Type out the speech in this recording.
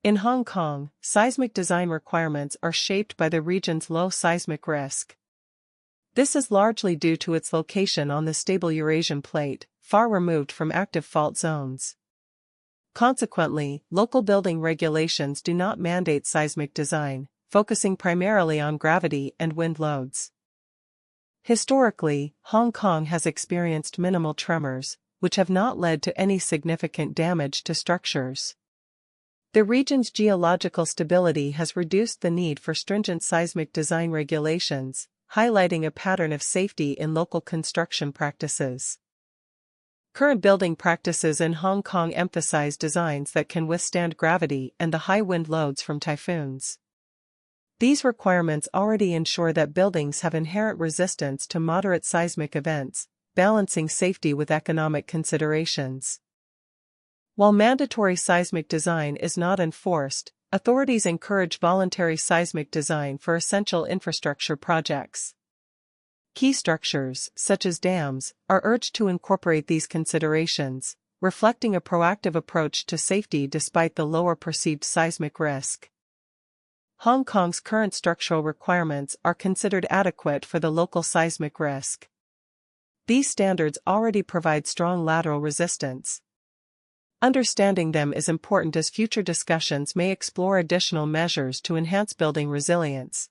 In Hong Kong, seismic design requirements are shaped by the region's low seismic risk. This is largely due to its location on the stable Eurasian Plate, far removed from active fault zones. Consequently, local building regulations do not mandate seismic design, focusing primarily on gravity and wind loads. Historically, Hong Kong has experienced minimal tremors, which have not led to any significant damage to structures. The region's geological stability has reduced the need for stringent seismic design regulations, highlighting a pattern of safety in local construction practices. Current building practices in Hong Kong emphasize designs that can withstand gravity and the high wind loads from typhoons. These requirements already ensure that buildings have inherent resistance to moderate seismic events, balancing safety with economic considerations. While mandatory seismic design is not enforced, authorities encourage voluntary seismic design for essential infrastructure projects. Key structures, such as dams, are urged to incorporate these considerations, reflecting a proactive approach to safety despite the lower perceived seismic risk. Hong Kong's current structural requirements are considered adequate for the local seismic risk. These standards already provide strong lateral resistance. Understanding them is important as future discussions may explore additional measures to enhance building resilience.